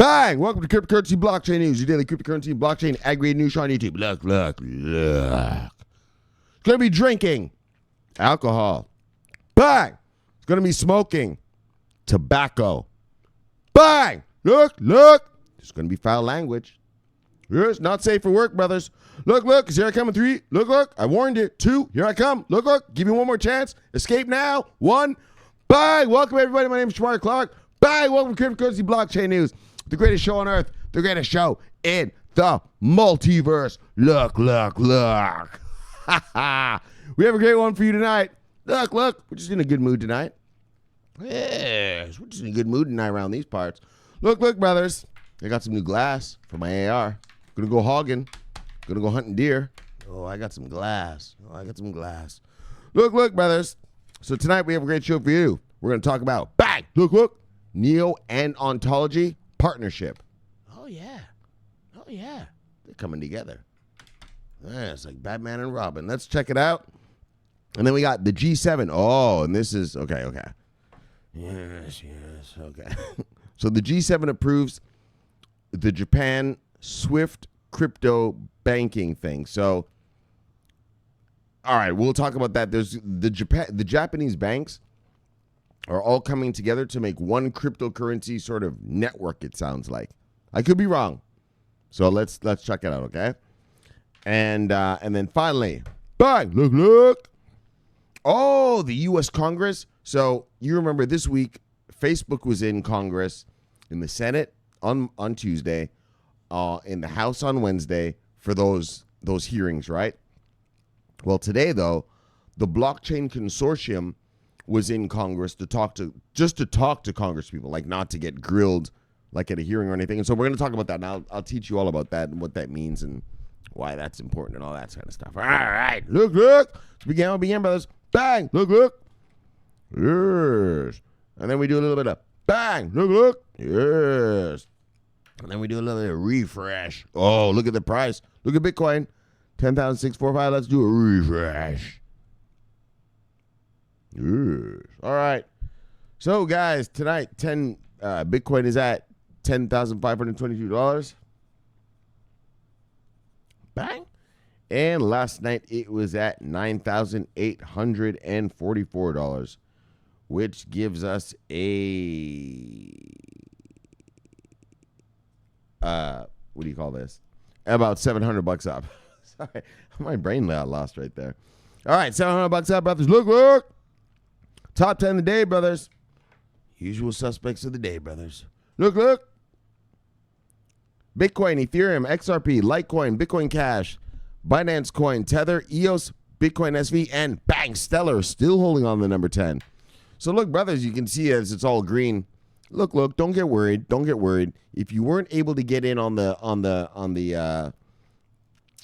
Bang! Welcome to Cryptocurrency Blockchain News, your daily cryptocurrency and blockchain aggregated news show on YouTube. Look. It's going to be drinking alcohol. Bang! It's going to be smoking tobacco. Bang! Look. It's going to be foul language. It's not safe for work, brothers. Look, because here I come in 3. Look. I warned you. 2, here I come. Look. Give me one more chance. Escape now. 1. Bang! Welcome, everybody. My name is Schweikert. Bang! Welcome to Cryptocurrency Blockchain News. The greatest show on earth, the greatest show in the multiverse. Look. We have a great one for you tonight. Look, we're just in a good mood tonight. Yes, we're just in a good mood tonight around these parts. Look, brothers. I got some new glass for my AR. Gonna go hogging. Gonna go hunting deer. Oh, I got some glass. Look, brothers. So tonight we have a great show for you. We're gonna talk about, bang, look, Neo and Ontology partnership. Oh yeah, they're coming together. Yeah, it's like Batman and Robin. Let's check it out. And then we got the G7. Oh, and this is okay. Yes, okay. So the G7 approves the Japan Swift crypto banking thing. So, all right, we'll talk about that. There's the Japanese banks are all coming together to make one cryptocurrency sort of network, it sounds like. I could be wrong. So let's check it out, okay? And then finally, bang, look. Oh, the U.S. Congress. So you remember this week, Facebook was in Congress, in the Senate on Tuesday, in the House on Wednesday for those hearings, right? Well, today, though, the Blockchain Consortium was in Congress to talk to Congress people, like not to get grilled like at a hearing or anything. And so we're going to talk about that. And I'll teach you all about that and what that means and why that's important and all that kind of stuff. All right. Look. Let's begin, brothers. Bang. Look. Yes. And then we do a little bit of bang. Look. Yes. And then we do a little bit of refresh. Oh, look at the price. Look at Bitcoin. 10,645. Let's do a refresh. Yes. All right. So, guys, tonight, Bitcoin is at $10,522. Bang. And last night, it was at $9,844, which gives us a, what do you call this? About $700 up. Sorry, my brain got lost right there. All right, $700 up, brothers. Look. Top 10 of the day, brothers. Usual suspects of the day, brothers. Look. Bitcoin, Ethereum, XRP, Litecoin, Bitcoin Cash, Binance Coin, Tether, EOS, Bitcoin SV, and bang, Stellar still holding on to number 10. So look, brothers, you can see as it's all green. Look, don't get worried. If you weren't able to get in on the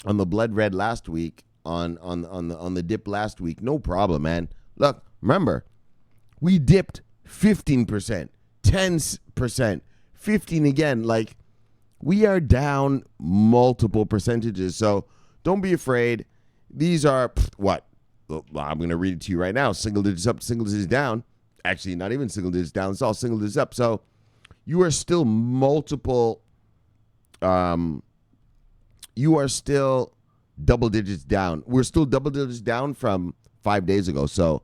blood red last week, on the dip last week, no problem, man. Look, remember, we dipped 15%, 10%, 15 again. Like, we are down multiple percentages. So don't be afraid. These are what? Well, I'm going to read it to you right now. Single digits up, single digits down. Actually, not even single digits down. It's all single digits up. So you are still multiple. You are still double digits down. We're still double digits down from 5 days ago. So,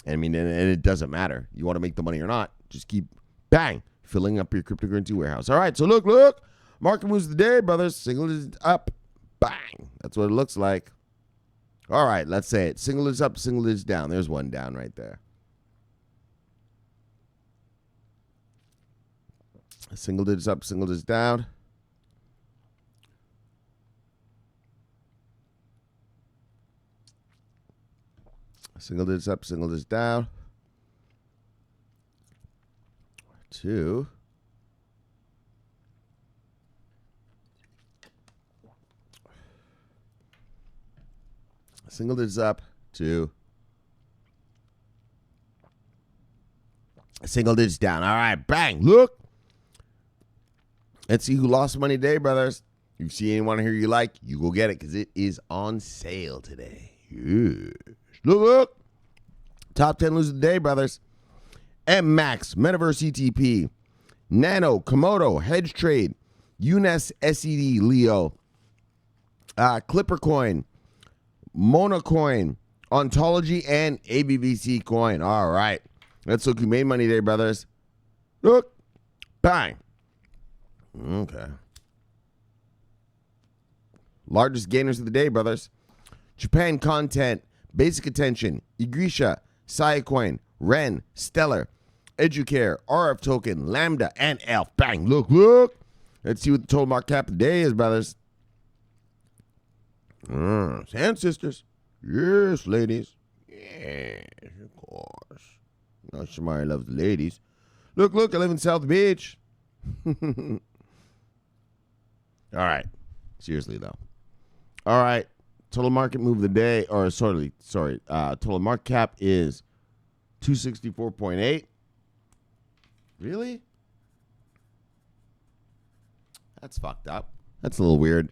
I mean, and it doesn't matter. You want to make the money or not. Just keep, bang, filling up your cryptocurrency warehouse. All right, so look. Market moves of the day, brothers. Single digits up, bang. That's what it looks like. All right, let's say it. Single digits up, single digits down. There's one down right there. Single digits up, single digits down. Single digits up, single digits down. 2. Single digits up, 2. Single digits down. All right, bang. Look. Let's see who lost money today, brothers. If you see anyone here you like, you go get it because it is on sale today. Yes. Look. Top 10 losers of the day, brothers. MMAX, Metaverse ETP, Nano, Komodo, Hedge Trade, UNES, SED, Leo, Clippercoin, Monocoin, Ontology, and ABBC coin. All right. Let's look who made money today, brothers. Look. Bang. Okay. Largest gainers of the day, brothers. Japan Content, Basic Attention, Igrisha, Siacoin, Ren, Stellar, Educare, RF Token, Lambda, and Elf. Bang. Look, look. Let's see what the total market cap of the day is, brothers. And sisters. Yes, ladies. Yes, of course. You know, Shamari loves the ladies. Look, look, I live in South Beach. All right. Seriously, though. All right. Total market move of the day, or sorry, total market cap is 264.8. Really? That's fucked up. That's a little weird.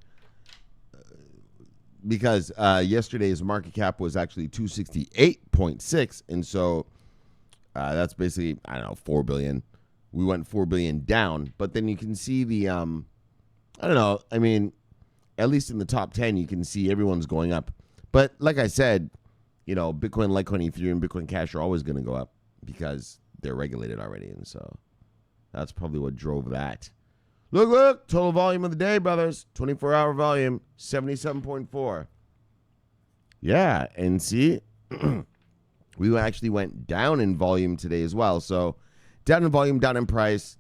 Because yesterday's market cap was actually 268.6, and so that's basically, I don't know, 4 billion. We went 4 billion down, but then you can see the I don't know, I mean, at least in the top 10 you can see everyone's going up. But like I said, you know, Bitcoin, Litecoin, Ethereum, Bitcoin Cash are always going to go up because they're regulated already, and so that's probably what drove that. Look, look, total volume of the day, brothers. 24-hour volume, 77.4. Yeah, and see, we actually went down in volume today as well. So down in volume, down in price.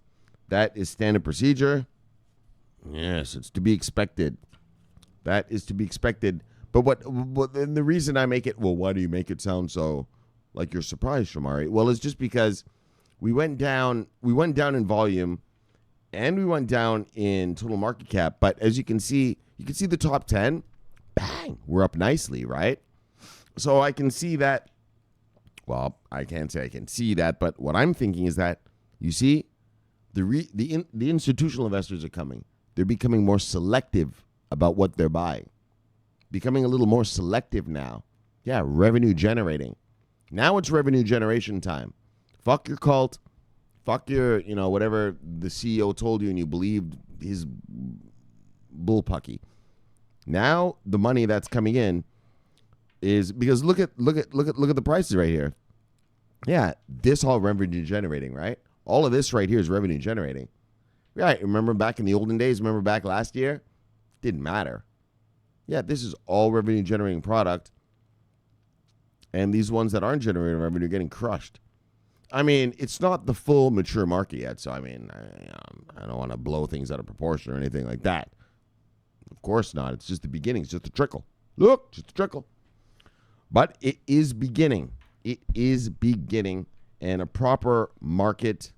That is standard procedure. Yes, it's to be expected. That is to be expected. But what and the reason I make it, well, why do you make it sound so like you're surprised, Shamari? Well, it's just because we went down in volume, and we went down in total market cap. But as you can see the top 10, bang, we're up nicely, right? So I can see that. Well, I can't say I can see that, but what I'm thinking is that, you see, the institutional investors are coming. They're becoming more selective about what they're buying. Becoming a little more selective now. Yeah, revenue generating. Now it's revenue generation time. Fuck your cult. Fuck your, you know, whatever the CEO told you and you believed his bullpucky. Now the money that's coming in is because look at the prices right here. Yeah, this all revenue generating, right? All of this right here is revenue generating. Right, remember back in the olden days, remember back last year? Didn't matter. Yeah, this is all revenue generating product. And these ones that aren't generating revenue are getting crushed. I mean, it's not the full mature market yet, so I mean, I don't want to blow things out of proportion or anything like that. Of course not. It's just the beginning. It's just a trickle. Look, just a trickle. But it is beginning. It is beginning, and a proper market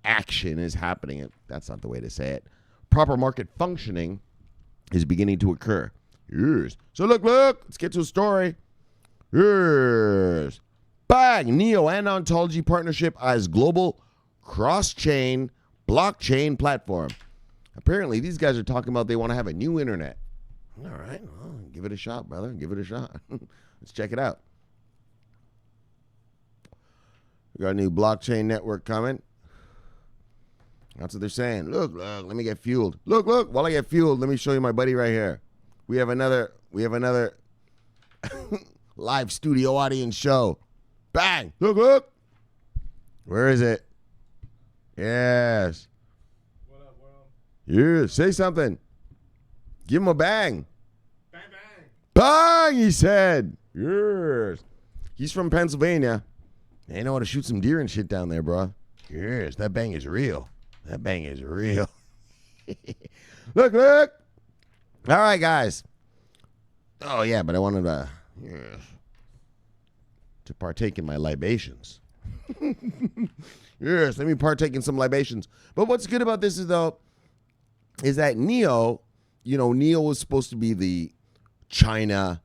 action is happening. That's not the way to say it. Proper market functioning is beginning to occur. Yes. So look, let's get to a story. Yes. Bang! Neo and Ontology partnership as global cross-chain blockchain platform. Apparently, these guys are talking about they want to have a new internet. All right. Well, give it a shot, brother. Give it a shot. Let's check it out. We got a new blockchain network coming. That's what they're saying. Look, let me get fueled. Look, while I get fueled, let me show you my buddy right here. We have another live studio audience show. Bang! Look. Where is it? Yes. What up? Yeah, say something. Give him a bang. Bang, bang. Bang, he said. Yes. He's from Pennsylvania. They know how to shoot some deer and shit down there, bro. Yes, that bang is real. That bang is real. Look. All right, guys. Oh, yeah, but I wanted to partake in my libations. Yes, let me partake in some libations. But what's good about this is that Neo, Neo was supposed to be the Chinese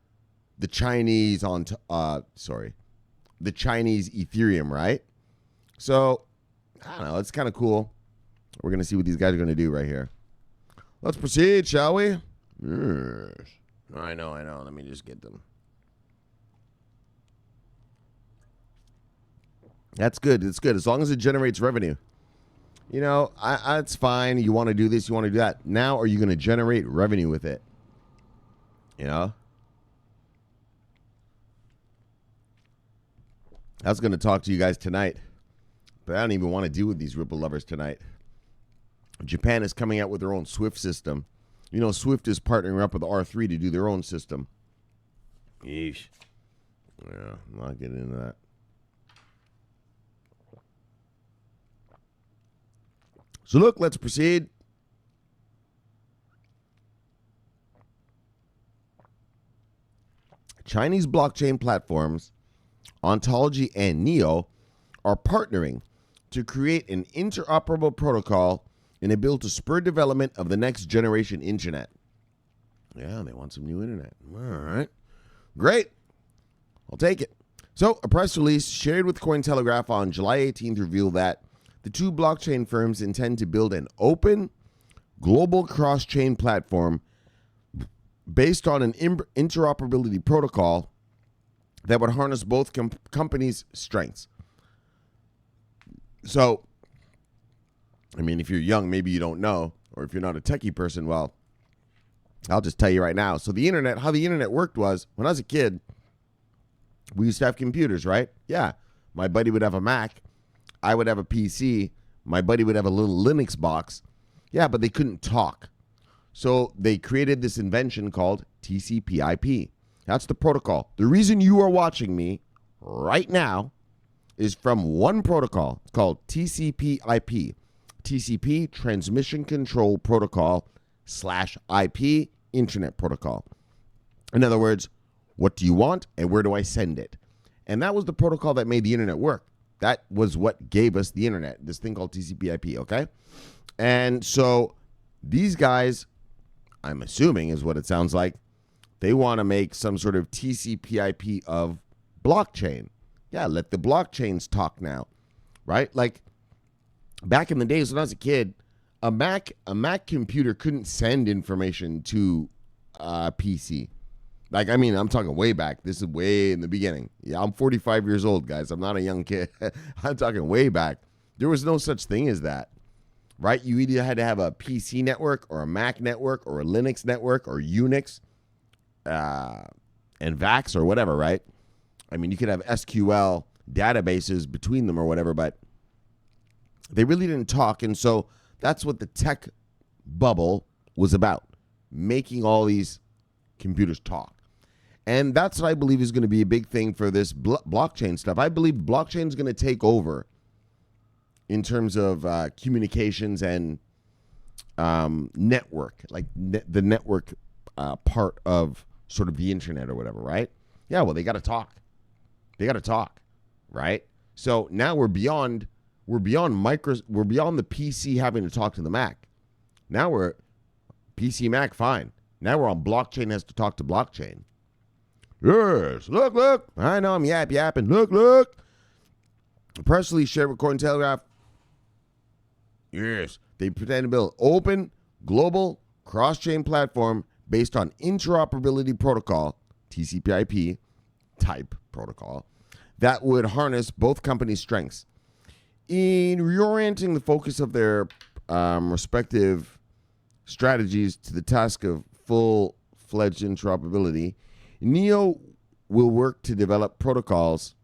Ethereum, right? So, I don't know, it's kind of cool. We're going to see what these guys are going to do right here. Let's proceed, shall we? Yes. I know. Let me just get them. That's good. It's good as long as it generates revenue. You know, it's fine. You want to do this, you want to do that. Now, are you going to generate revenue with it? You know? I was going to talk to you guys tonight, but I don't even want to deal with these Ripple lovers tonight. Japan is coming out with their own Swift system. You know, Swift is partnering up with R3 to do their own system. Yeesh. Yeah, I'm not getting into that. So look, let's proceed. Chinese blockchain platforms, Ontology and Neo, are partnering to create an interoperable protocol in a bid to spur development of the next generation internet. Yeah, they want some new internet. All right. Great. I'll take it. So, a press release shared with Cointelegraph on July 18th revealed that the two blockchain firms intend to build an open, global cross-chain platform based on an interoperability protocol that would harness both companies' strengths. So, I mean, if you're young, maybe you don't know, or if you're not a techie person, well, I'll just tell you right now. So the internet, how the internet worked was, when I was a kid, we used to have computers, right? Yeah. My buddy would have a Mac. I would have a PC. My buddy would have a little Linux box. Yeah, but they couldn't talk. So they created this invention called TCP/IP. That's the protocol. The reason you are watching me right now is from one protocol. It's called TCP/IP. TCP, Transmission Control Protocol /IP, Internet Protocol. In other words, what do you want and where do I send it? And that was the protocol that made the internet work. That was what gave us the internet, this thing called TCP/IP, okay? And so these guys, I'm assuming is what it sounds like, they want to make some sort of TCP/IP of blockchain. Yeah, let the blockchains talk now, right? Like, back in the days when I was a kid, a Mac computer couldn't send information to a PC. Like, I mean, I'm talking way back. This is way in the beginning. Yeah, I'm 45 years old, guys. I'm not a young kid. I'm talking way back. There was no such thing as that, right? You either had to have a PC network or a Mac network or a Linux network or Unix and VAX or whatever, right? I mean, you could have SQL databases between them or whatever, but they really didn't talk. And so that's what the tech bubble was about, making all these computers talk. And that's what I believe is going to be a big thing for this blockchain stuff. I believe blockchain is going to take over in terms of communications and network, like the network part of sort of the internet or whatever, right? Yeah, well, they got to talk. They got to talk, right? So now we're beyond the PC having to talk to the Mac. Now we're PC Mac, fine. Now we're on blockchain has to talk to blockchain. Yes, look. I know I'm yapping. Look. The press release shared with Cointelegraph. Yes, they pretend to build open, global, cross-chain platform based on interoperability protocol, TCP/IP type protocol, that would harness both companies' strengths. In reorienting the focus of their respective strategies to the task of full-fledged interoperability, Neo will work to develop protocols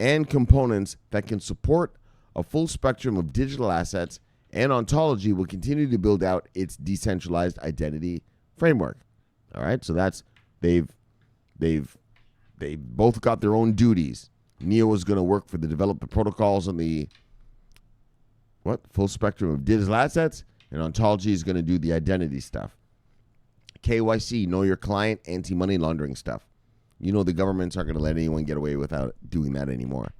and components that can support a full spectrum of digital assets, and Ontology will continue to build out its decentralized identity framework. All right, so that's they've both got their own duties. Neo is going to work for the development protocols on the full spectrum of digital assets, and Ontology is going to do the identity stuff. KYC, know your client, anti-money laundering stuff. You know the governments aren't going to let anyone get away without doing that anymore.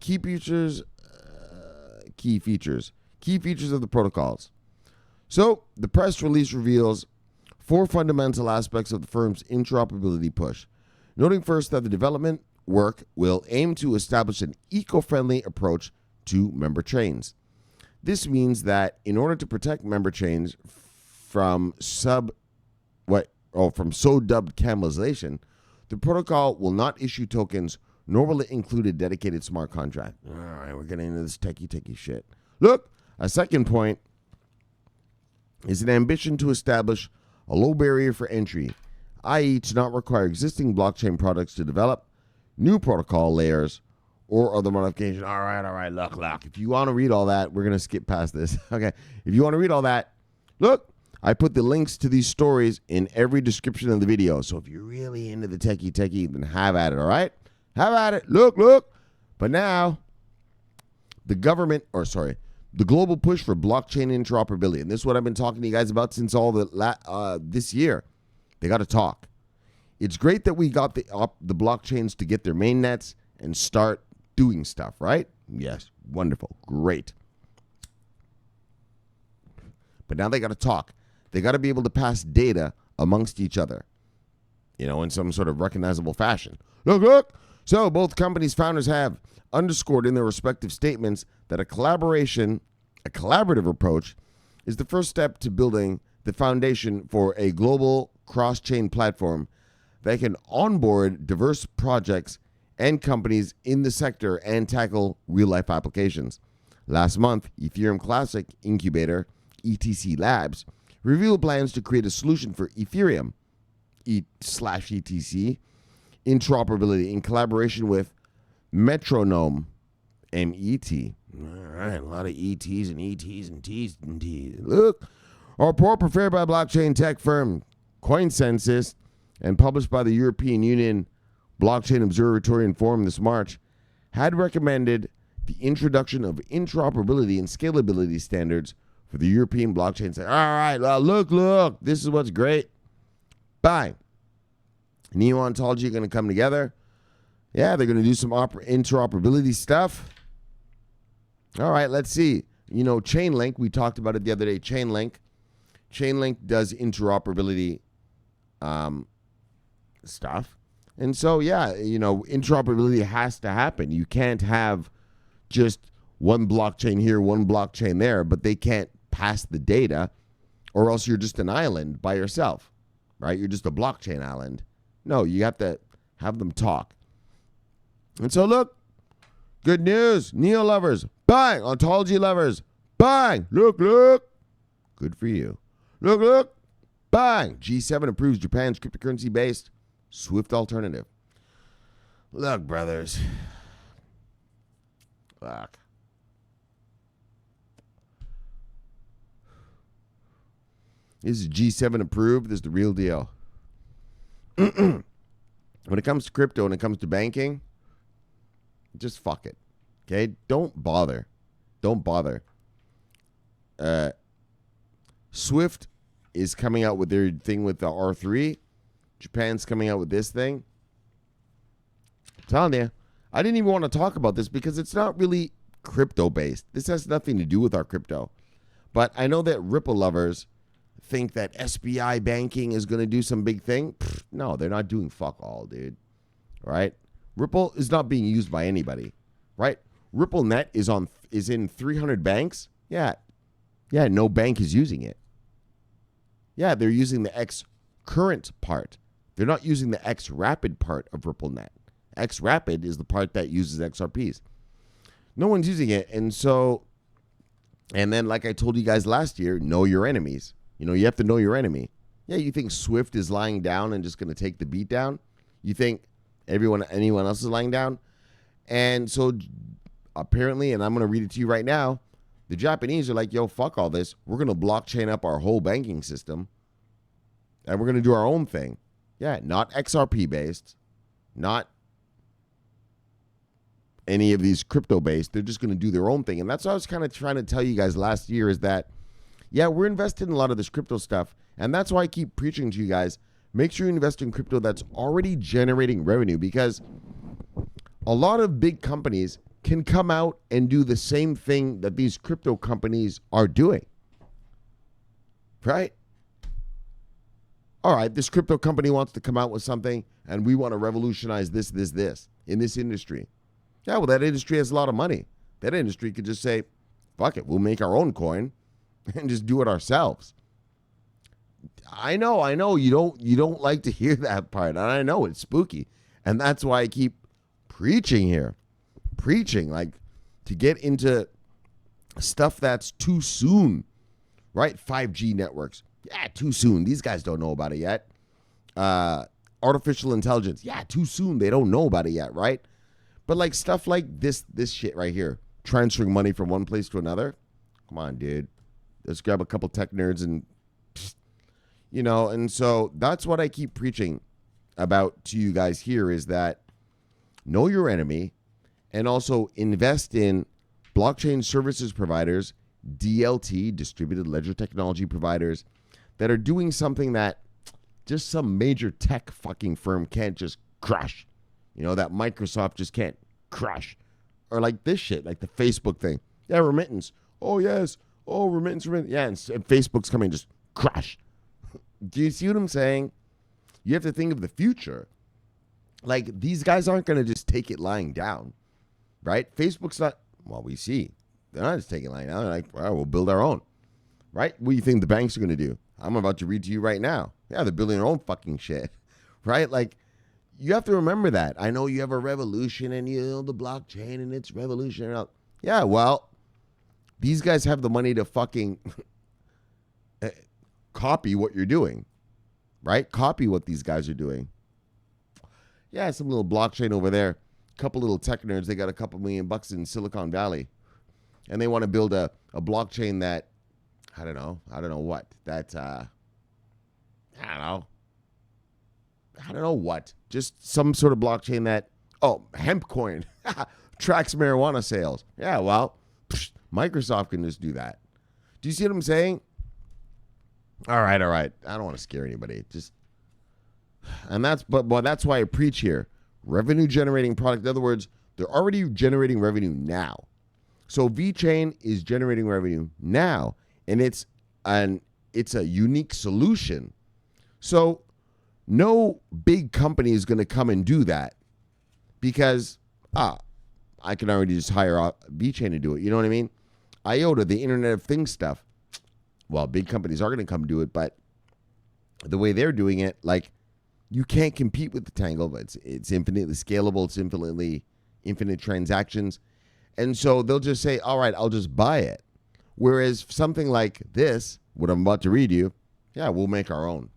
Key features of the protocols. So the press release reveals 4 fundamental aspects of the firm's interoperability push, noting first that the development work will aim to establish an eco-friendly approach to member chains. This means that in order to protect member chains from so-dubbed cannibalization, the protocol will not issue tokens nor will it include a dedicated smart contract. All right, we're getting into this techie shit. Look, a second point is an ambition to establish a low barrier for entry, i.e. to not require existing blockchain products to develop new protocol layers or other modifications. All right, look. If you want to read all that, we're going to skip past this. Okay, if you want to read all that, look, I put the links to these stories in every description of the video. So if you're really into the techie, then have at it, all right? Have at it. Look. But now, the global push for blockchain interoperability, and this is what I've been talking to you guys about since all this year. They got to talk. It's great that we got the blockchains to get their main nets and start doing stuff, right? Yes, wonderful, great. But now they got to talk. They got to be able to pass data amongst each other, in some sort of recognizable fashion. Look. So both companies' founders have underscored in their respective statements that a collaborative approach is the first step to building the foundation for a global cross-chain platform that can onboard diverse projects and companies in the sector and tackle real-life applications. Last month, Ethereum Classic Incubator, ETC Labs, revealed plans to create a solution for Ethereum /ETC interoperability in collaboration with Metronome, MET. All right, a lot of ETs and ETs and Ts and Ts. Look, a report prepared by blockchain tech firm CoinSensus and published by the European Union Blockchain Observatory and Forum this March had recommended the introduction of interoperability and scalability standards for the European blockchain sector. All right, well, look, this is what's great. Bye. Neo Ontology are going to come together. Yeah, they're going to do some interoperability stuff. All right, let's see. Chainlink, we talked about it the other day. Chainlink does interoperability stuff. And so, yeah, interoperability has to happen. You can't have just one blockchain here, one blockchain there, but they can't pass the data, or else you're just an island by yourself, right? You're just a blockchain island. No, you have to have them talk. And so, look, good news. Neo lovers, bang. Ontology lovers, bang. Look. Good for you. Look, bang. G7 approves Japan's cryptocurrency-based SWIFT alternative. Look, brothers. Look. This is G7 approved. This is the real deal. When it comes to crypto and it comes to banking, just fuck it. Okay? Don't bother. SWIFT is coming out with their thing with the R3. Japan's coming out with this thing. I'm telling you, I didn't even want to talk about this because it's not really crypto-based. This has nothing to do with our crypto. But I know that Ripple lovers think that SBI banking is going to do some big thing. No, they're not doing fuck all, dude. Right? Ripple is not being used by anybody. Right? RippleNet is in 300 banks. Yeah, no bank is using it. Yeah, they're using the X current part. They're not using the X rapid part of RippleNet. X rapid is the part that uses XRPs. No one's using it. And then like I told you guys last year, know your enemies. You have to know your enemy. Yeah, you think Swift is lying down and just going to take the beat down? You think anyone else is lying down? And so apparently, and I'm going to read it to you right now, the Japanese are like, yo, fuck all this. We're going to blockchain up our whole banking system, and we're going to do our own thing. Yeah, not XRP-based, not any of these crypto-based. They're just going to do their own thing. And that's what I was kind of trying to tell you guys last year is that, yeah, we're invested in a lot of this crypto stuff, and that's why I keep preaching to you guys, make sure you invest in crypto that's already generating revenue, because a lot of big companies can come out and do the same thing that these crypto companies are doing. Right? All right, this crypto company wants to come out with something, and we want to revolutionize this in this industry. Yeah, well, that industry has a lot of money. That industry could just say, fuck it, we'll make our own coin and just do it ourselves. I know, you don't like to hear that part, and I know it's spooky, and that's why I keep preaching here. Preaching, like, to get into stuff that's too soon, right? 5G networks. Yeah, too soon. These guys don't know about it yet. Artificial intelligence. Yeah, too soon. They don't know about it yet, right? But like stuff like this shit right here, transferring money from one place to another. Come on, dude. Let's grab a couple tech nerds and, and so that's what I keep preaching about to you guys here is that know your enemy and also invest in blockchain services providers, DLT, distributed ledger technology providers, that are doing something that just some major tech fucking firm can't just crush. That Microsoft just can't crush. Or like this shit, like the Facebook thing. Yeah, remittance. Oh, yes. Oh, remittance. Yeah, and Facebook's coming just crush. Do you see what I'm saying? You have to think of the future. Like, these guys aren't going to just take it lying down, right? Facebook's not, well, we see. They're not just taking it lying down. They're like, well, we'll build our own, right? What do you think the banks are going to do? I'm about to read to you right now. Yeah, they're building their own fucking shit, right? Like, you have to remember that. I know you have a revolution and the blockchain and it's revolutionary. Yeah, well, these guys have the money to fucking copy what you're doing, right? Copy what these guys are doing. Yeah, some little blockchain over there. Couple little tech nerds. They got a couple $1 million in Silicon Valley. And they want to build a blockchain that, I don't know what. That, I don't know what. Just some sort of blockchain that, hemp coin tracks marijuana sales. Yeah, well, Microsoft can just do that. Do you see what I'm saying? All right. I don't want to scare anybody. But that's why I preach here. Revenue generating product. In other words, they're already generating revenue now. So VeChain is generating revenue now, and it's a unique solution. So no big company is going to come and do that because I can already just hire VeChain to do it. You know what I mean? IOTA, the Internet of Things stuff. Well, big companies are going to come do it, but the way they're doing it, like, you can't compete with the Tangle, but it's infinitely scalable. It's infinite transactions. And so they'll just say, all right, I'll just buy it. Whereas something like this, what I'm about to read you, yeah, we'll make our own.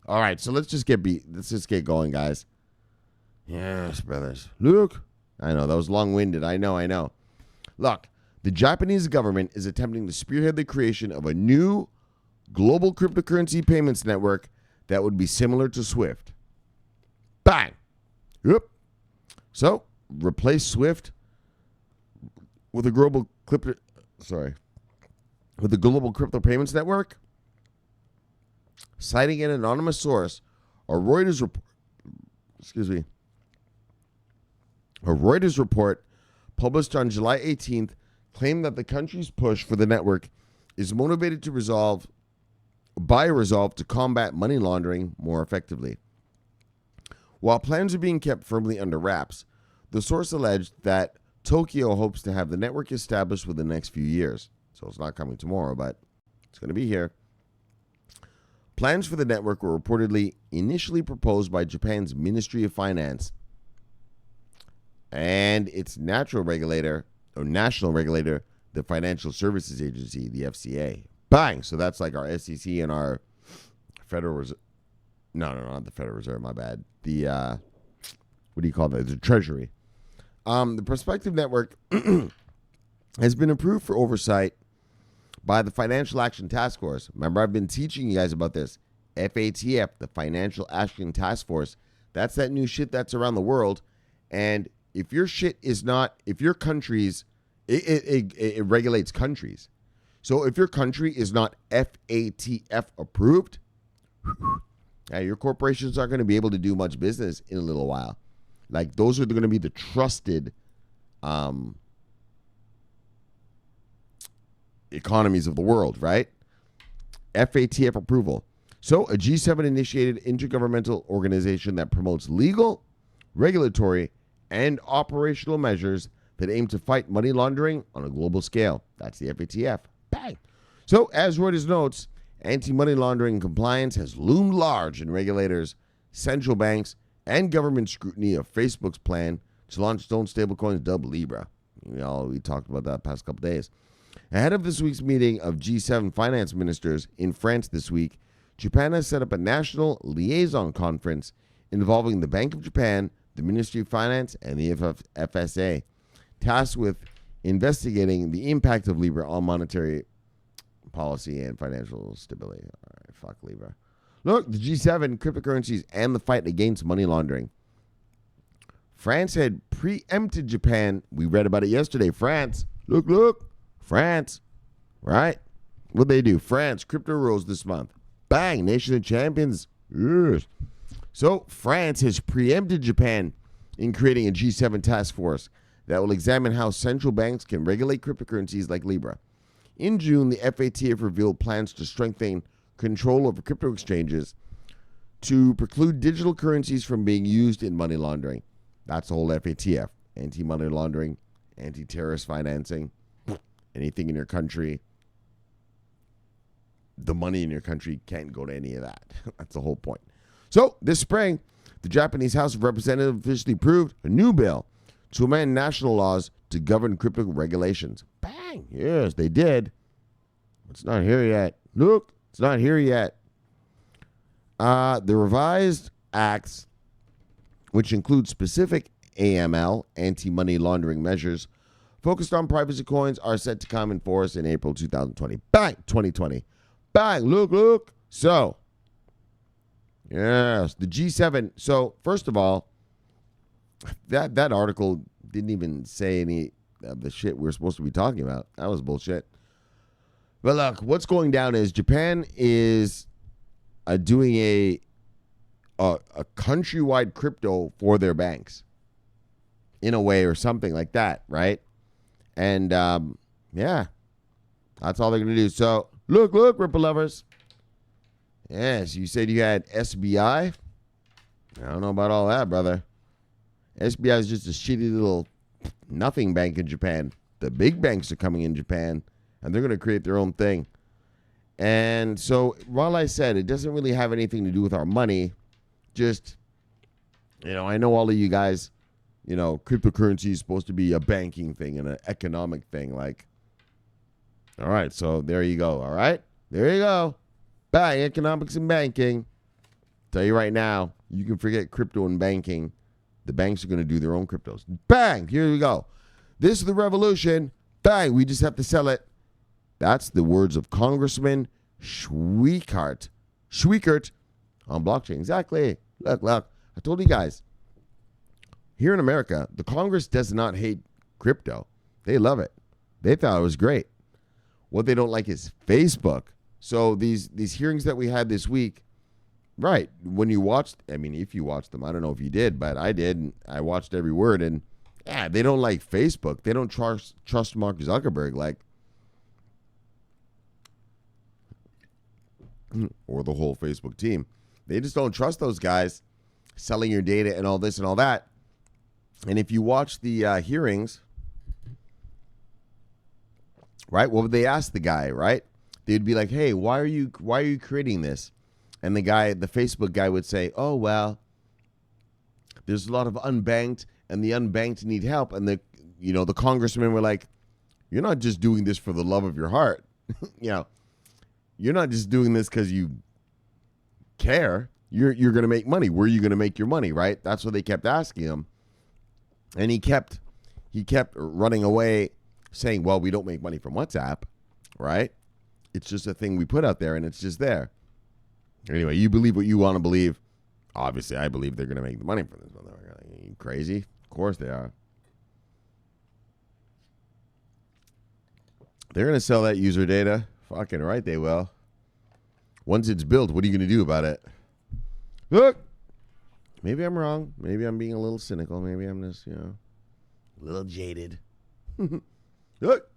All right, so let's just get going, guys. Yes, brothers. Look, I know, that was long-winded. I know. Look, the Japanese government is attempting to spearhead the creation of a new global cryptocurrency payments network that would be similar to SWIFT. Bang! Yep. So, replace SWIFT with a global crypto payments network. Citing an anonymous source, a Reuters report published on July 18th claimed that the country's push for the network is motivated by a resolve to combat money laundering more effectively. While plans are being kept firmly under wraps, the source alleged that Tokyo hopes to have the network established within the next few years. So it's not coming tomorrow, but it's going to be here. Plans for the network were reportedly initially proposed by Japan's Ministry of Finance and its national regulator, the Financial Services Agency, the FCA. Bang! So that's like our SEC and our Federal Reserve. No, not the Federal Reserve, my bad. The, what do you call that? The Treasury. The prospective network has been approved for oversight by the Financial Action Task Force. Remember, I've been teaching you guys about this. FATF, the Financial Action Task Force. That's that new shit that's around the world. And if your shit is not, if your country's, it regulates countries. So if your country is not FATF approved, your corporations aren't going to be able to do much business in a little while. Like, those are going to be the trusted economies of the world, right? FATF approval. So a G7-initiated intergovernmental organization that promotes legal, regulatory, and operational measures that aim to fight money laundering on a global scale. That's the FATF. Bang! So, as Reuters notes, anti-money laundering compliance has loomed large in regulators, central banks, and government scrutiny of Facebook's plan to launch its own stablecoins dubbed Libra. We talked about that past couple days. Ahead of this week's meeting of G7 finance ministers in France this week, Japan has set up a national liaison conference involving the Bank of Japan, the Ministry of Finance, and the FSA, tasked with investigating the impact of Libra on monetary policy and financial stability. All right, fuck Libra. Look, the G7, cryptocurrencies, and the fight against money laundering. France had preempted Japan. We read about it yesterday. France. Look. France. Right? What'd they do? France. Crypto rose this month. Bang. Nation of champions. Yes. So France has preempted Japan in creating a G7 task force that will examine how central banks can regulate cryptocurrencies like Libra. In June, the FATF revealed plans to strengthen control over crypto exchanges to preclude digital currencies from being used in money laundering. That's the whole FATF. Anti-money laundering, anti-terrorist financing, anything in your country. The money in your country can't go to any of that. That's the whole point. So, this spring, the Japanese House of Representatives officially approved a new bill to amend national laws to govern crypto regulations. Bang! Yes, they did. It's not here yet. Look, it's not here yet. The revised acts, which include specific AML, anti-money laundering measures, focused on privacy coins, are set to come in force in April 2020. Bang! 2020. Bang! Look. So, yes, the G7. So, first of all, that article didn't even say any of the shit we were supposed to be talking about. That was bullshit. But look, what's going down is Japan is doing a countrywide crypto for their banks, in a way, or something like that, right? And yeah, that's all they're gonna do. So look, Ripple lovers. Yes, you said you had SBI. I don't know about all that, brother. SBI is just a shitty little nothing bank in Japan. The big banks are coming in Japan, and they're going to create their own thing. And so, while I said it doesn't really have anything to do with our money, just, I know all of you guys, cryptocurrency is supposed to be a banking thing and an economic thing. Like, all right, so there you go. All right, there you go. Bang, economics and banking. Tell you right now, you can forget crypto and banking. The banks are going to do their own cryptos. Bang! Here we go. This is the revolution. Bang! We just have to sell it. That's the words of Congressman Schweikert on blockchain. Exactly. Look. I told you guys. Here in America, the Congress does not hate crypto. They love it. They thought it was great. What they don't like is Facebook. So these hearings that we had this week, right, when you watched, if you watched them, I don't know if you did, but I did, and I watched every word, and yeah, they don't like Facebook. They don't trust Mark Zuckerberg, or the whole Facebook team. They just don't trust those guys selling your data and all this and all that. And if you watch the hearings, right, what would they ask the guy, right? They'd be like, hey, why are you creating this? And the Facebook guy would say, oh, well, there's a lot of unbanked, and the unbanked need help. And the congressmen were like, you're not just doing this for the love of your heart. You're not just doing this because you care. You're going to make money. Where are you going to make your money, right? That's what they kept asking him. And he kept running away saying, well, we don't make money from WhatsApp, right? It's just a thing we put out there, and it's just there. Anyway, you believe what you want to believe. Obviously, I believe they're going to make the money from this. Are you crazy? Of course they are. They're going to sell that user data. Fucking right they will. Once it's built, what are you going to do about it? Look, maybe I'm wrong. Maybe I'm being a little cynical. Maybe I'm just, a little jaded. Look.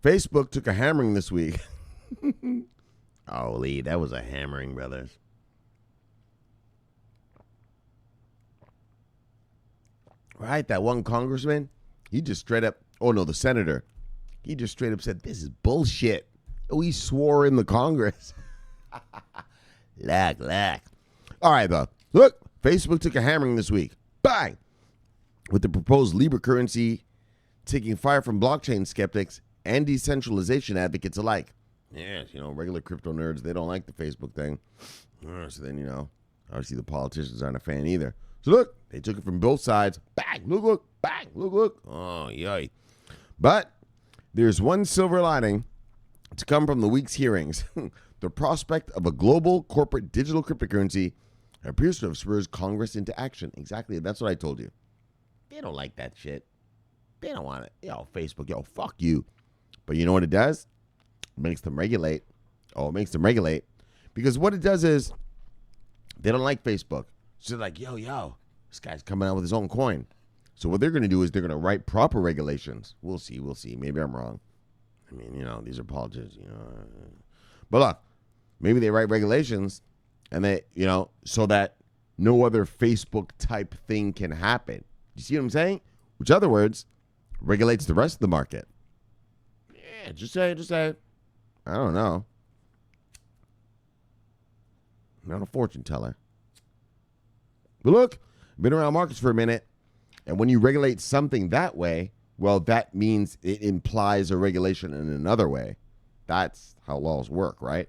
Facebook took a hammering this week. Holy, that was a hammering, brothers. Right, that one congressman, he just straight up, the senator. He just straight up said, this is bullshit. Oh, he swore in the Congress. Look. All right, though. Look, Facebook took a hammering this week. Bang! With the proposed Libra currency taking fire from blockchain skeptics and decentralization advocates alike. Yes, regular crypto nerds, they don't like the Facebook thing. So then, obviously the politicians aren't a fan either. So look, they took it from both sides. Bang! Look, bang! Look. Oh, yay. But there's one silver lining to come from the week's hearings. The prospect of a global corporate digital cryptocurrency appears to have spurred Congress into action. Exactly. That's what I told you. They don't like that shit. They don't want it. Facebook, fuck you. But you know what it does? It makes them regulate. It makes them regulate. Because what it does is they don't like Facebook. So they're like, yo, this guy's coming out with his own coin. So what they're going to do is they're going to write proper regulations. We'll see. Maybe I'm wrong. I mean, these are politics, But look, maybe they write regulations and they, so that no other Facebook type thing can happen. You see what I'm saying? Which, other words, regulates the rest of the market. Yeah, just say it. I don't know. I'm not a fortune teller. But look, been around markets for a minute, and when you regulate something that way, well, that means it implies a regulation in another way. That's how laws work, right?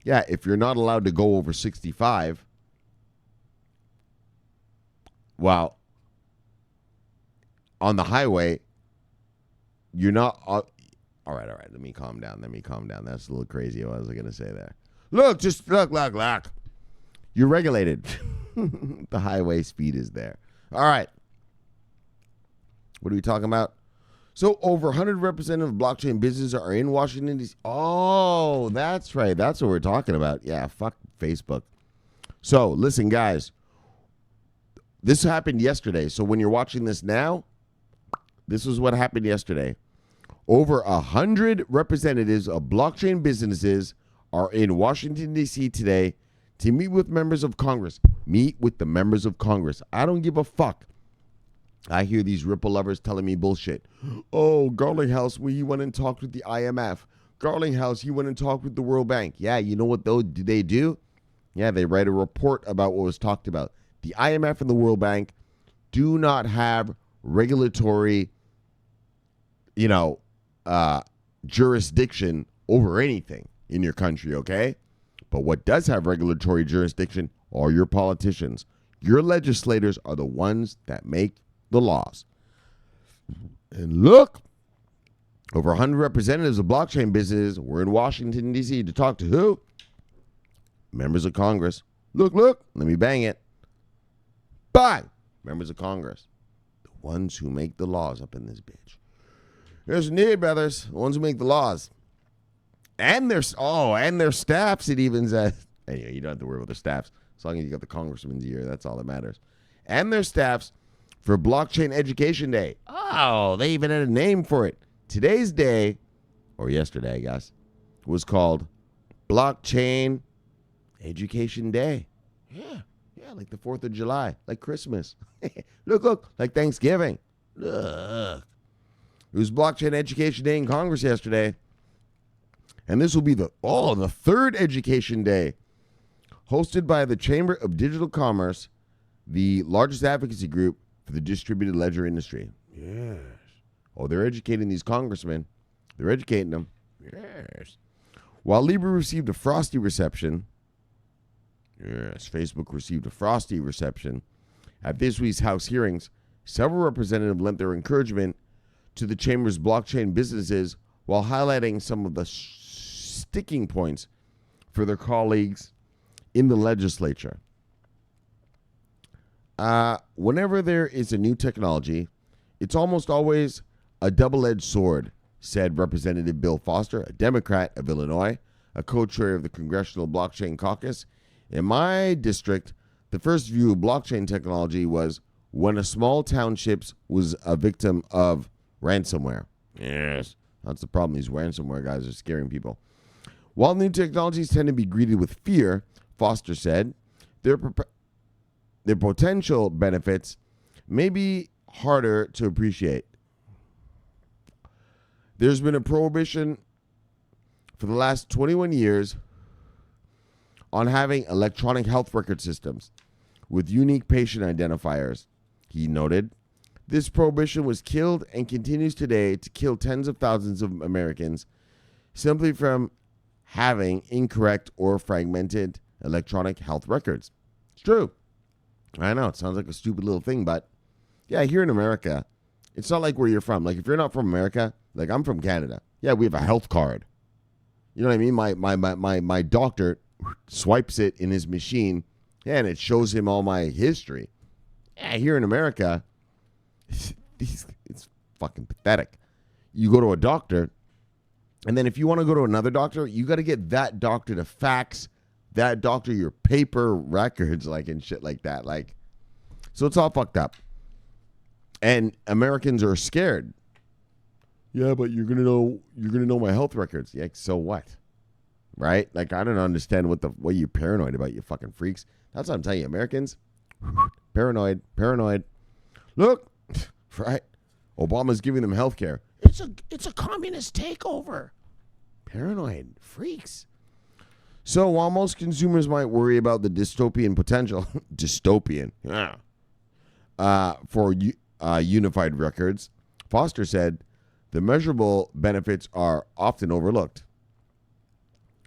Yeah, if you're not allowed to go over 65, well, on the highway, you're not... all right. Let me calm down. That's a little crazy. What was I going to say there? Look. You're regulated. The highway speed is there. All right. What are we talking about? So over 100 representative blockchain businesses are in Washington, D.C. Oh, that's right. That's what we're talking about. Yeah, fuck Facebook. So listen, guys. This happened yesterday. So when you're watching this now, this is what happened yesterday. Over 100 representatives of blockchain businesses are in Washington, D.C. today to meet with members of Congress. Meet with the members of Congress. I don't give a fuck. I hear these Ripple lovers telling me bullshit. Oh, Garlinghouse, he went and talked with the IMF. Garlinghouse, he went and talked with the World Bank. Yeah, you know what they do? Yeah, they write a report about what was talked about. The IMF and the World Bank do not have regulatory, jurisdiction over anything in your country, okay? But what does have regulatory jurisdiction are your politicians. Your legislators are the ones that make the laws. And look, over 100 representatives of blockchain businesses were in Washington, D.C. to talk to who? Members of Congress. Look, let me bang it. Bang! Members of Congress. The ones who make the laws up in this bitch. There's indeed, brothers. The ones who make the laws. And their staffs, it even says. Anyway, you don't have to worry about their staffs. As long as you got the congressman's ear, that's all that matters. And their staffs for Blockchain Education Day. Oh, they even had a name for it. Today's day, or yesterday, I guess, was called Blockchain Education Day. Yeah, like the 4th of July, like Christmas. Look, like Thanksgiving. Look. It was Blockchain Education Day in Congress yesterday. And this will be the third Education Day, hosted by the Chamber of Digital Commerce, the largest advocacy group for the distributed ledger industry. Yes. Oh, they're educating these congressmen. They're educating them. Yes. While Libra received a frosty reception, yes, Facebook received a frosty reception at this week's House hearings, several representatives lent their encouragement to the Chamber's blockchain businesses while highlighting some of the sticking points for their colleagues in the legislature. Whenever there is a new technology, it's almost always a double-edged sword, said Representative Bill Foster, a Democrat of Illinois, a co-chair of the Congressional Blockchain Caucus. In my district, the first view of blockchain technology was when a small township was a victim of ransomware. Yes, that's the problem. These ransomware guys are scaring people. While new technologies tend to be greeted with fear, Foster said, their potential benefits may be harder to appreciate. There's been a prohibition for the last 21 years on having electronic health record systems. with unique patient identifiers. He noted, this prohibition was killed and continues today to kill tens of thousands of Americans simply from having incorrect or fragmented electronic health records. It's true. I know, it sounds like a stupid little thing, but yeah, here in America, it's not like where you're from. Like if you're not from America, like I'm from Canada. Yeah, we have a health card. You know what I mean? My doctor swipes it in his machine, and it shows him all my history. Yeah, here in America, it's fucking pathetic. You go to a doctor, and then if you want to go to another doctor, you got to get that doctor to fax that doctor your paper records, like, and shit like that. Like, so it's all fucked up. And Americans are scared. Yeah, but you're gonna know my health records. Yeah, so what? Right? Like, I don't understand what you're paranoid about, you fucking freaks. That's what I'm telling you, Americans. Paranoid. Look, right? Obama's giving them health care. It's a communist takeover. Paranoid freaks. So while most consumers might worry about the dystopian potential, for unified records, Foster said the measurable benefits are often overlooked.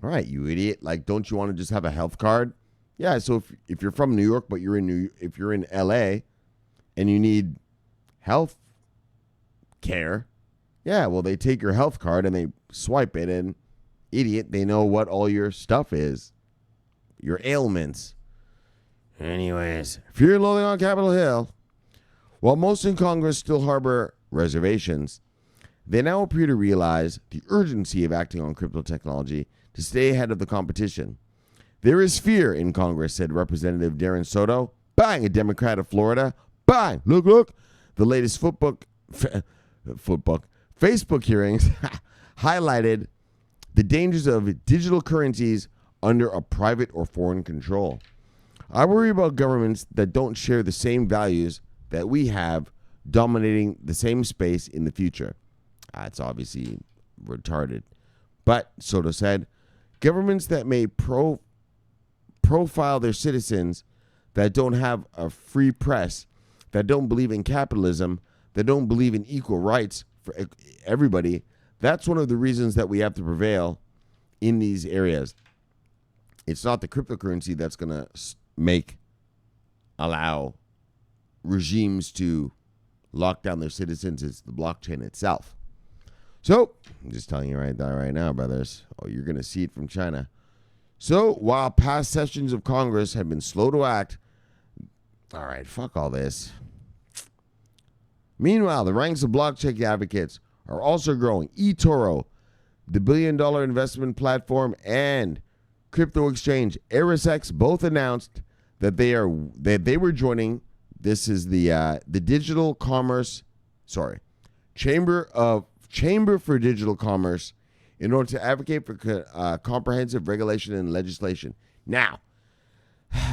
All right, you idiot. Like, don't you want to just have a health card? Yeah, so if you're from New York, but if you're in LA and you need health care, yeah, well, they take your health card and they swipe it, and idiot, they know what all your stuff is, your ailments. Anyways, fear loathing on Capitol Hill. While most in Congress still harbor reservations, they now appear to realize the urgency of acting on crypto technology to stay ahead of the competition. There is fear in Congress, said Representative Darren Soto. Bang, a Democrat of Florida. Bang, look. The latest Facebook hearings highlighted the dangers of digital currencies under a private or foreign control. I worry about governments that don't share the same values that we have dominating the same space in the future. That's obviously retarded. But, Soto said, governments that may profile their citizens, that don't have a free press, that don't believe in capitalism, that don't believe in equal rights for everybody, that's one of the reasons that we have to prevail in these areas. It's not the cryptocurrency that's going to allow regimes to lock down their citizens. It's the blockchain itself. So, I'm just telling you right now, brothers. Oh, you're going to see it from China. So, while past sessions of Congress have been slow to act, all right, fuck all this. Meanwhile, the ranks of blockchain advocates are also growing. eToro, the billion-dollar investment platform, and crypto exchange ErisX both announced that they were joining. This is the Digital Commerce, Chamber for Digital Commerce, in order to advocate for comprehensive regulation and legislation. Now,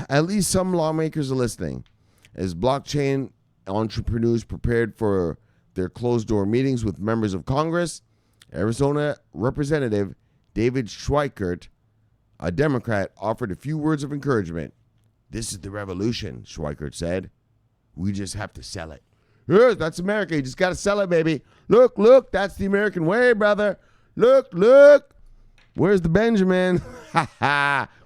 at least some lawmakers are listening, as blockchain entrepreneurs prepared for their closed-door meetings with members of Congress. Arizona Representative David Schweikert, a Democrat, offered a few words of encouragement. This is the revolution, Schweikert said. We just have to sell it. Yes, that's America. You just got to sell it, baby. Look, that's the American way, brother. Look. Where's the Benjamin?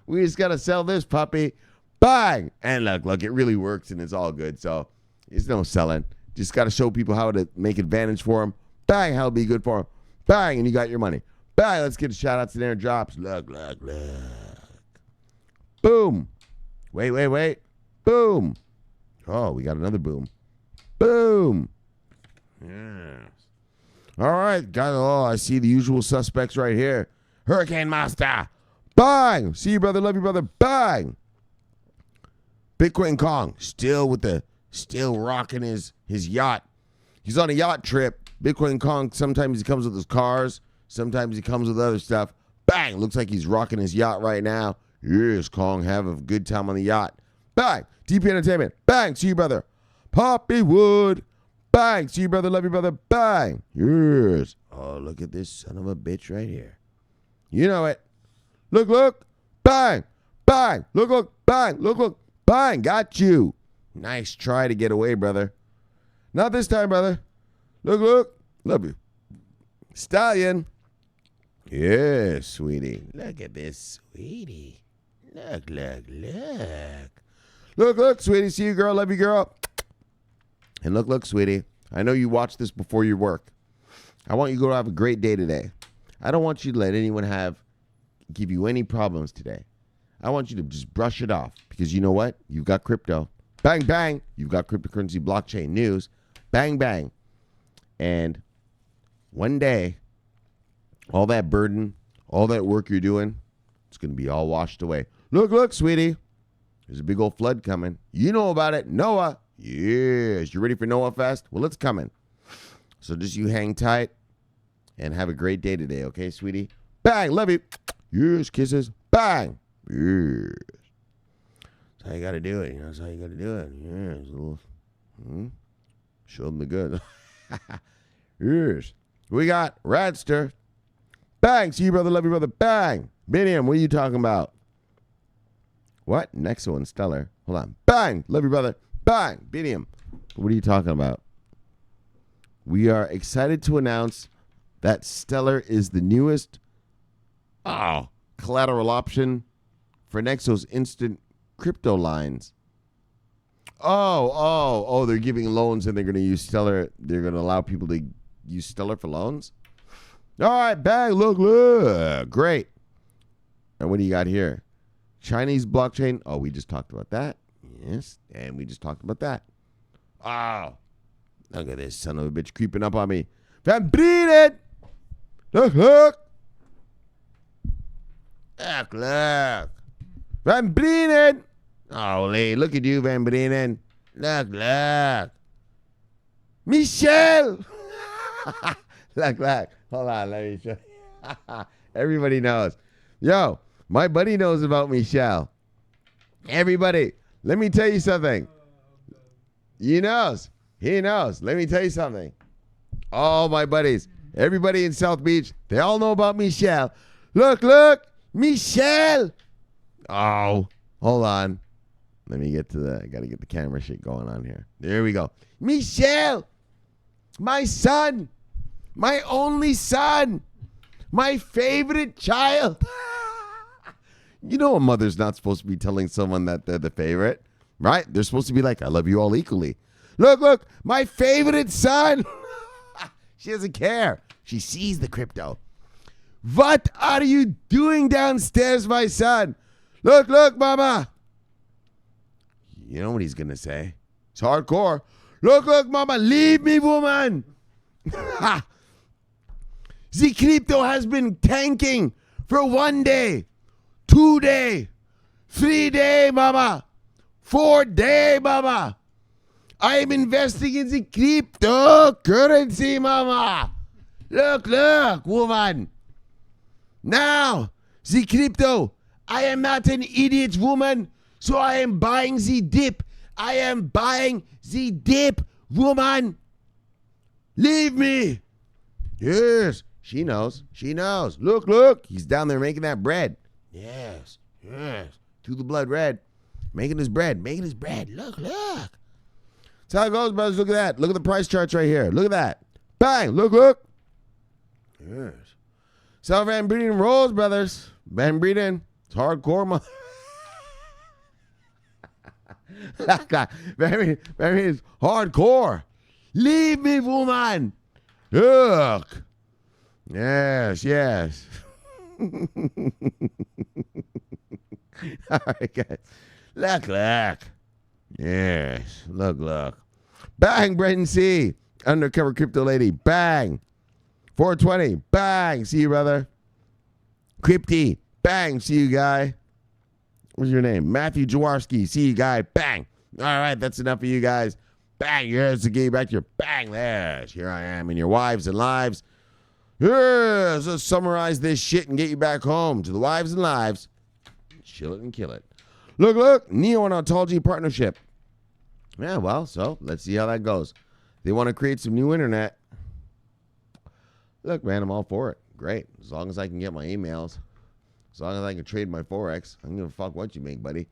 We just got to sell this puppy. Bang! And look, it really works and it's all good. So there's no selling. Just got to show people how to make advantage for them. Bang, how to be good for them. Bang, and you got your money. Bang, let's get a shout out to their drops. Look. Boom. Wait. Boom. Oh, we got another boom. Boom. Yes. All right, I see the usual suspects right here. Hurricane Master. Bang. See you, brother. Love you, brother. Bang. Bitcoin Kong still rocking his yacht. He's on a yacht trip. Bitcoin Kong, sometimes he comes with his cars. Sometimes he comes with other stuff. Bang. Looks like he's rocking his yacht right now. Yes, Kong. Have a good time on the yacht. Bang. DP Entertainment. Bang. See you, brother. Poppy Wood. Bang. See you, brother. Love you, brother. Bang. Yes. Oh, look at this son of a bitch right here. You know it. Look. Bang. Look. Bang. Look. Bang. Bang, got you. Nice try to get away, brother. Not this time, brother. Look. Love you. Stallion. Yeah, sweetie. Look at this, sweetie. Look. Look, sweetie. See you, girl. Love you, girl. And look, sweetie. I know you watch this before your work. I want you to go have a great day today. I don't want you to let anyone give you any problems today. I want you to just brush it off because you know what? You've got crypto. Bang, bang. You've got cryptocurrency blockchain news. Bang, bang. And one day, all that burden, all that work you're doing, it's going to be all washed away. Look, sweetie. There's a big old flood coming. You know about it. Noah. Yes. You ready for Noah Fest? Well, it's coming. So just you hang tight and have a great day today, okay, sweetie? Bang. Love you. Yes. Kisses. Bang. Yes. That's how you got to do it. That's how you got to do it. Yes. A little, show them the good. Yes. We got Radster. Bang. See you, brother. Love you, brother. Bang. Minium, what are you talking about? What? Nexo and Stellar. Hold on. Bang. Love you, brother. Bang. Minium. What are you talking about? We are excited to announce that Stellar is the newest collateral option for Nexo's instant crypto lines. Oh, they're giving loans and they're going to use Stellar. They're going to allow people to use Stellar for loans. All right, bang, look. Great. And what do you got here? Chinese blockchain. Oh, we just talked about that. Yes, and we just talked about that. Oh, look at this son of a bitch creeping up on me. Van Brienen. Look. Look. Van Brienen. Holy, look at you, Van Brienen. Look. Michelle. Look. Hold on, let me show you. Everybody knows. Yo, my buddy knows about Michelle. Everybody, let me tell you something. He knows. Let me tell you something. All my buddies, everybody in South Beach, they all know about Michelle. Look, Michelle. Oh, hold on. Let me I got to get the camera shit going on here. There we go. Michelle, my son, my only son, my favorite child. You know a mother's not supposed to be telling someone that they're the favorite, right? They're supposed to be like, I love you all equally. Look, my favorite son. She doesn't care. She sees the crypto. What are you doing downstairs, my son? Look, mama. You know what he's going to say? It's hardcore. Look, mama, leave me, woman. The crypto has been tanking for 1 day, 2 day, 3 day, mama, 4 day, mama. I am investing in the cryptocurrency, mama. Look, woman. Now, the crypto, I am not an idiot, woman, so I am buying the dip. I am buying the dip, woman. Leave me. Yes, she knows. Look, he's down there making that bread. Yes, to the blood red. Making his bread. Look. That's how it goes, brothers. Look at that. Look at the price charts right here. Look at that. Bang, look. Yes. So Van Brienen rolls, brothers. Van Brienen. It's hardcore, mother. Van Brienen's hardcore. Leave me, woman. Look. Yes. All right, guys. Look. Yes. Look. Bang, Brendan C. Undercover crypto lady. Bang. 420. Bang. See you, brother. Crypty. Bang. See you, guy. What's your name? Matthew Jaworski. See you, guy. Bang. All right, that's enough of you guys. Bang. Here's the game back to your bang. There. Here I am in your wives and lives. Yes. Let's summarize this shit and get you back home to the wives and lives. Chill it and kill it. Look. Neo and Ontology partnership. Yeah, well, so let's see how that goes. They want to create some new internet. Look, man, I'm all for it. Great. As long as I can get my emails. As long as I can trade my Forex. I don't give a fuck what you make, buddy.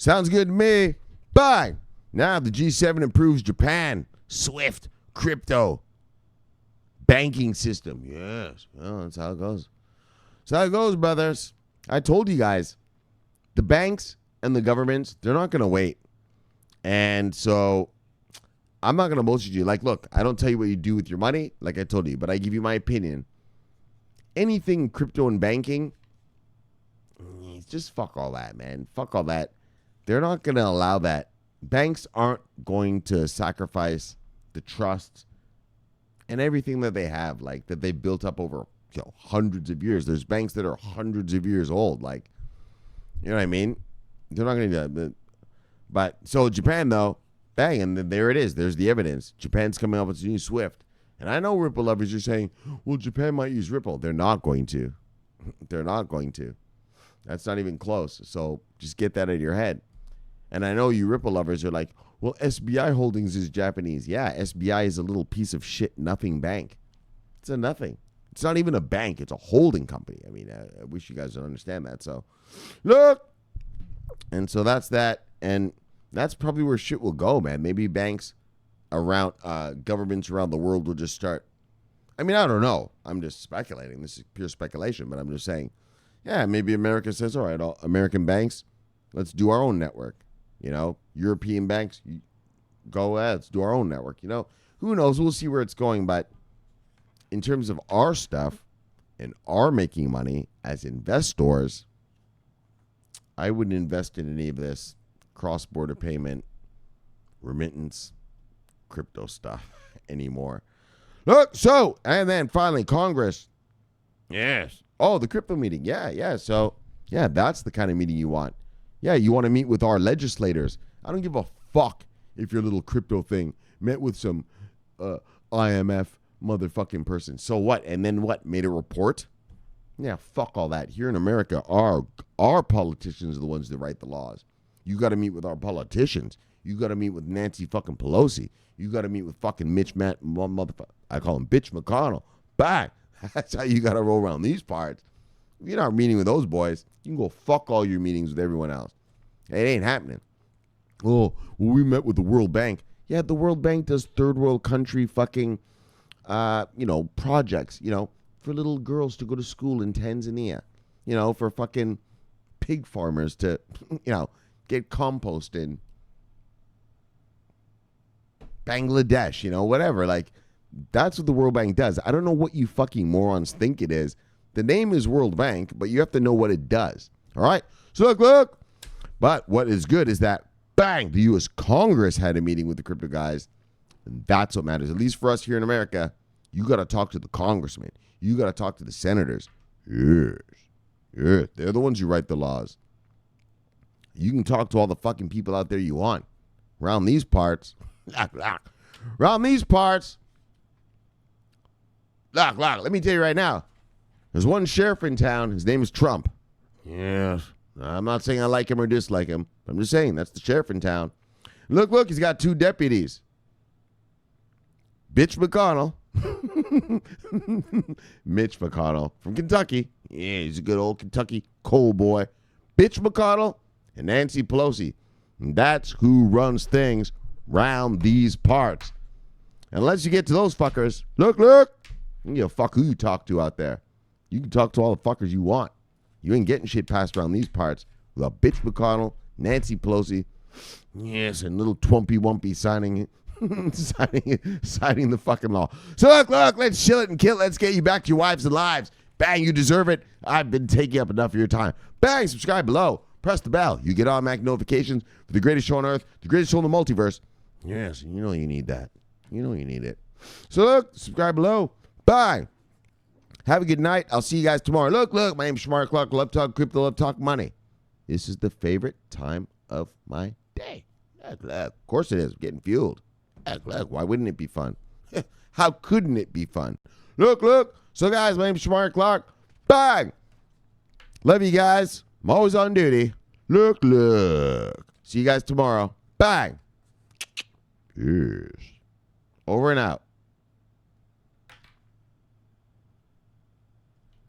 Sounds good to me. Bye. Now the G7 improves Japan SWIFT crypto banking system. Yes. Well, that's how it goes. That's how it goes, brothers. I told you guys, the banks and the governments, they're not going to wait. And so I'm not going to bullshit you. Like, look, I don't tell you what you do with your money, like I told you, but I give you my opinion. Anything crypto and banking, just fuck all that, man. Fuck all that. They're not going to allow that. Banks aren't going to sacrifice the trust and everything that they have, like that they built up over hundreds of years. There's banks that are hundreds of years old. Like, you know what I mean? They're not going to do that. But so Japan, though, bang, and there it is. There's the evidence. Japan's coming up with a new SWIFT. And I know Ripple lovers are saying, well, Japan might use Ripple. They're not going to. They're not going to. That's not even close. So just get that out of your head. And I know you Ripple lovers are like, well, SBI Holdings is Japanese. Yeah, SBI is a little piece of shit nothing bank. It's a nothing. It's not even a bank. It's a holding company. I mean, I wish you guys would understand that. So, look. And so that's that. And that's probably where shit will go, man. Maybe banks around, governments around the world will just start. I mean, I don't know. I'm just speculating. This is pure speculation, but I'm just saying, yeah, maybe America says, all right, all American banks, let's do our own network. You know, European banks, go ahead, let's do our own network. You know, who knows? We'll see where it's going. But in terms of our stuff and our making money as investors, I wouldn't invest in any of this cross-border payment, remittance, crypto stuff anymore. Look, so, and then finally, Congress. Yes. Oh, the crypto meeting. Yeah. So, yeah, that's the kind of meeting you want. Yeah, you want to meet with our legislators. I don't give a fuck if your little crypto thing met with some IMF motherfucking person. So what? And then what? Made a report? Yeah, fuck all that. Here in America, our politicians are the ones that write the laws. You got to meet with our politicians. You got to meet with Nancy fucking Pelosi. You got to meet with fucking Mitch motherfucker. I call him Bitch McConnell. Bang. That's how you got to roll around these parts. If you're not meeting with those boys, you can go fuck all your meetings with everyone else. It ain't happening. Oh, well, we met with the World Bank. Yeah, the World Bank does third world country fucking, projects, for little girls to go to school in Tanzania, for fucking pig farmers to, get compost in Bangladesh, whatever. Like, that's what the World Bank does. I don't know what you fucking morons think it is. The name is World Bank, but you have to know what it does. All right? So look. But what is good is that, bang, the U.S. Congress had a meeting with the crypto guys. And that's what matters. At least for us here in America, you got to talk to the congressmen. You got to talk to the senators. Yes. They're the ones who write the laws. You can talk to all the fucking people out there you want. Around these parts. Around these parts. Look, let me tell you right now. There's one sheriff in town. His name is Trump. Yes. I'm not saying I like him or dislike him. I'm just saying that's the sheriff in town. Look, he's got 2 deputies. Bitch McConnell. Mitch McConnell from Kentucky. Yeah, he's a good old Kentucky coal boy. Bitch McConnell and Nancy Pelosi. And that's who runs things round these parts. Unless you get to those fuckers, look. You give a fuck who you talk to out there. You can talk to all the fuckers you want. You ain't getting shit passed around these parts without Bitch McConnell, Nancy Pelosi, yes, and little Twompy Wumpy signing the fucking law. So look, let's chill it and kill it. Let's get you back to your wives and lives. Bang, you deserve it. I've been taking up enough of your time. Bang, subscribe below. Press the bell. You get automatic notifications for the greatest show on earth, the greatest show in the multiverse. Yes, you know you need that. You know you need it. So look, subscribe below. Bye. Have a good night. I'll see you guys tomorrow. Look, my name's Schmark Clark. Love talk crypto, love talk money. This is the favorite time of my day. Of course it is. I'm getting fueled. Why wouldn't it be fun? How couldn't it be fun? Look. So guys, my name's Schmark Clark. Bang. Love you guys. I'm always on duty. Look. See you guys tomorrow. Bang. Cheers. Over and out.